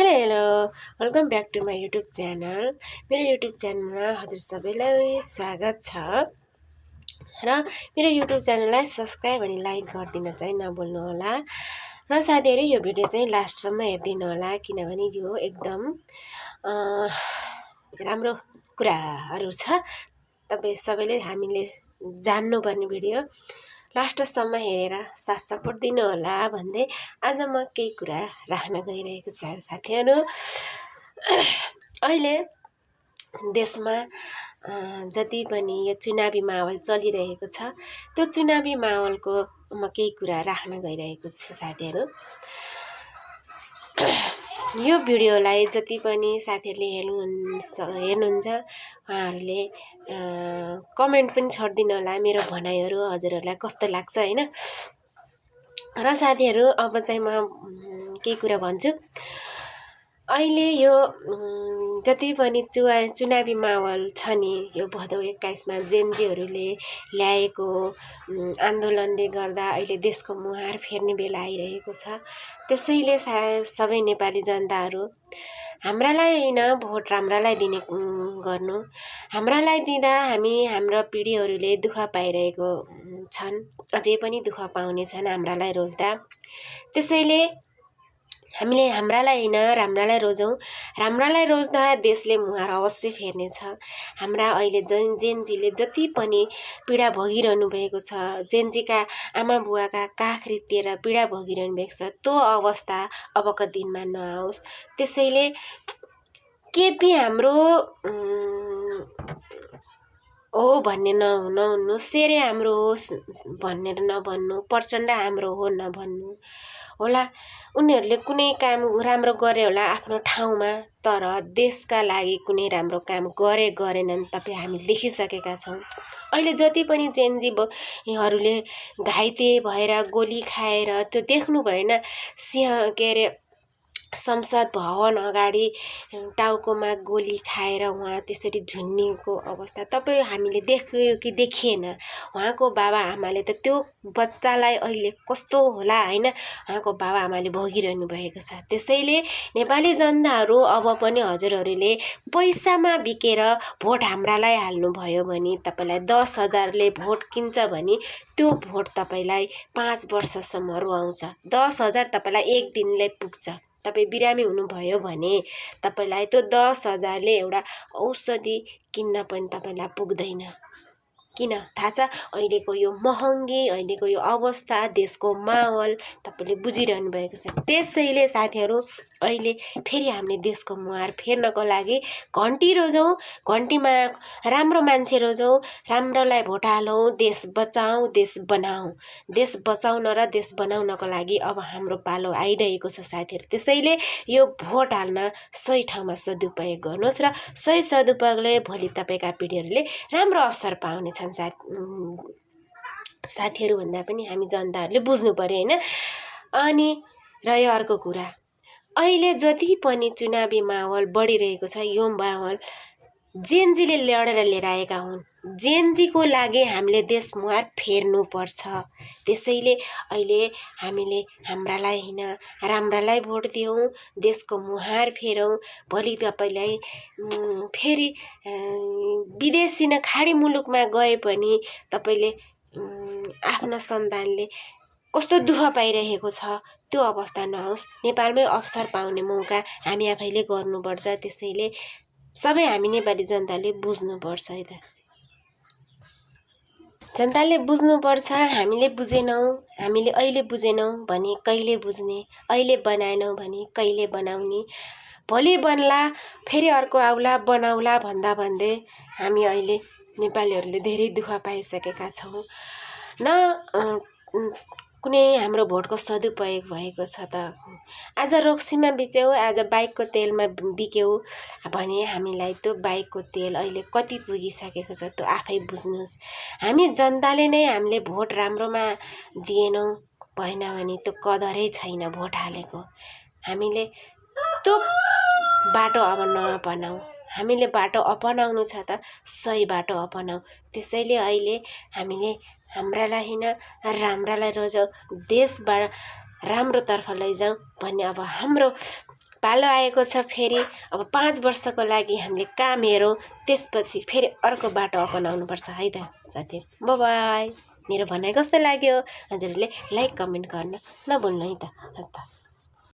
Hello hello welcome back to my YouTube channel. मेरो YouTube च्यानलमा हजुर सबैलाई स्वागत छ र मेरो युट्युब च्यानललाई सब्सक्राइब अनि लाइक गरिदिन चाहिँ नभुल्नु होला र साथीहरू यो भिडियो चाहिँ लास्टसम्म हेरिदिनु होला किनभने यो एकदम राम्रो कुराहरू छ। तपाईँ सबैले हामीले जान्नुपर्ने भिडियो लास्टसम्म हेरेर साथ सपोर्ट दिनु होला भन्दै आज म केही कुरा राख्न गइरहेको छु साथीहरू। अहिले देशमा जति पनि यो चुनावी माहौल चलिरहेको छ त्यो चुनावी माहौलको म केही कुरा राख्न गइरहेको छु साथीहरू। यो भिडियोलाई जति पनि साथीहरूले हेर्नुहुन्छ उहाँहरूले कमेन्ट पनि छोडिदिनु होला मेरो भनाइहरू हजुरहरूलाई कस्तो लाग्छ हैन। र साथीहरू अब चाहिँ म केही कुरा भन्छु। अहिले यो जति पनि चुनावी माहौल छ नि यो भदौ 21 मा जेनजीहरूले ल्याएको आन्दोलनले गर्दा अहिले देशको मुहार फेर्ने बेला आइरहेको छ। त्यसैले सबै नेपाली जनताहरू हाम्रालाई हैन भोट राम्रालाई दिने गर्नु। हाम्रालाई दिँदा हाम्रो पिढीहरूले दुःख पाइरहेको छन्, अझै पनि दुःख पाउने छन् हाम्रालाई रोज्दा। त्यसैले हामीले हाम्रालाई हैन राम्रालाई रोजौं। राम्रालाई रोज्दा देशले मुहार अवश्य फेर्नेछ। हाम्रा अहिले जेनजीले जति पनि पीडा भोगिरहनु भएको छ, जेनजीका आमा बुवाका काख रित्तिएर पीडा भोगिरहनु भएको छ, त्यो अवस्था अबको दिनमा नआओस्। त्यसैले केपी हाम्रो हो भन्ने नहुनु, शेरे हाम्रो होस् भनेर नभन्नु, प्रचण्ड हाम्रो हो नभन्नु होला। उनीहरूले कुनै काम राम्रो गरे होला आफ्नो ठाउँमा, तर देशका लागि कुनै राम्रो काम गरेनन् तपाईँ हामी देखिसकेका छौँ। अहिले जति पनि जेनजीहरूले घाइते भएर गोली खाएर त्यो देख्नु भएन, के अरे संसद भवन अगाडि टाउकोमा गोली खाएर उहाँ त्यसरी झुन्निएको अवस्था तपाईँ हामीले देख्यो कि देखिएन। उहाँको बाबा आमाले त त्यो बच्चालाई अहिले कस्तो होला हैन, उहाँको बाबा आमाले भोगिरहनु भएको छ। त्यसैले नेपाली जनताहरू अब पनि हजुरहरूले पैसामा बिकेर भोट हाम्रालाई हाल्नुभयो भने तपाईँलाई 10,000ले भोट किन्छ भने त्यो भोट तपाईँलाई 5 वर्षसम्म रुवाउँछ। 10,000 तपाईँलाई एक दिनले पुग्छ। तपाईँ बिरामी हुनुभयो भने तपाईँलाई त्यो 10,000ले एउटा औषधि किन्न पनि तपाईँलाई पुग्दैन। किन थाहा छ? अहिलेको यो महँगी, अहिलेको यो अवस्था, देशको माहौल तपाईँले बुझिरहनु भएको छ। त्यसैले साथीहरू अहिले फेरि हामीले देशको मुहार फेर्नको लागि घन्टी रोजौँ, घन्टीमा राम्रो मान्छे रोजौँ, राम्रोलाई भोट हालौँ, देश बचाऊ, देश बनाऊ। देश बचाउन र देश बनाउनको लागि अब हाम्रो पालो आइरहेको छ साथीहरू। त्यसैले यो भोट हाल्न सही ठाउँमा सदुपयोग गर्नुहोस् र सही सदुपयोगले भोलि तपाईँका पिढीहरूले राम्रो अवसर पाउनेछन् साथीहरू भन्दा पनि हामी जनताहरूले बुझ्नु पर्यो हैन। अनि रह्यो अर्को कुरा, अहिले जति पनि चुनावी माहौल बढिरहेको छ यो माहौल जेनजीले लडेर लिएर आएका हुन्। जेनजीको लागि हामीले देश मुहार फेर्नुपर्छ। त्यसैले अहिले हामीले हाम्रालाई हैन राम्रालाई भोट दियौँ, देशको मुहार फेरौँ। भोलि तपाईँलाई फेरि विदेशी न खाडी मुलुकमा गए पनि तपाईँले आफ्नो सन्तानले कस्तो दुःख पाइरहेको छ त्यो अवस्था नहोस्। नेपालमै अवसर पाउने मौका हामी आफैले गर्नुपर्छ। त्यसैले सबै हामी नेपाली जनताले बुझ्नुपर्छ है त। जनताले बुझ्नुपर्छ। हामीले बुझेनौँ, हामीले अहिले बुझेनौँ भने कहिले बुझ्ने, अहिले बनाएनौँ भने कहिले बनाउने, भोलि बन्ला फेरि अर्को आउला बनाउला भन्दै हामी अहिले नेपालीहरूले धेरै दुःख पाइसकेका छौँ। न कुनै हाम्रो भोटको सदुपयोग भएको छ त। आज रक्सीमा बिच्यौ, आज बाइकको तेलमा बिक्यौ भने हामीलाई त्यो बाइकको तेल अहिले कति पुगिसकेको छ त्यो आफै बुझ्नुहोस्। हामी जनताले नै हामीले भोट राम्रोमा दिएनौँ भएन भने त्यो कदरै छैन भोट हालेको। हामीले त्यो बाटो अब नअपनाऊ। हामीले बाटो अपनाउनु छ त सही बाटो अपनाऊ। त्यसैले अहिले हामीले हाम्रालाई हैन राम्रालाई रोजौँ, देशबाट राम्रोतर्फ लैजाउँ भन्ने अब हाम्रो पालो आएको छ फेरि। अब 5 वर्षको लागि हामीले काम हेरौँ, त्यसपछि फेरि अर्को बाटो अपनाउनुपर्छ है त साथीहरू। बाई। मेरो भनाइ कस्तो लाग्यो हजुरहरूले लाइक कमेन्ट गर्न नभुल्नु है त।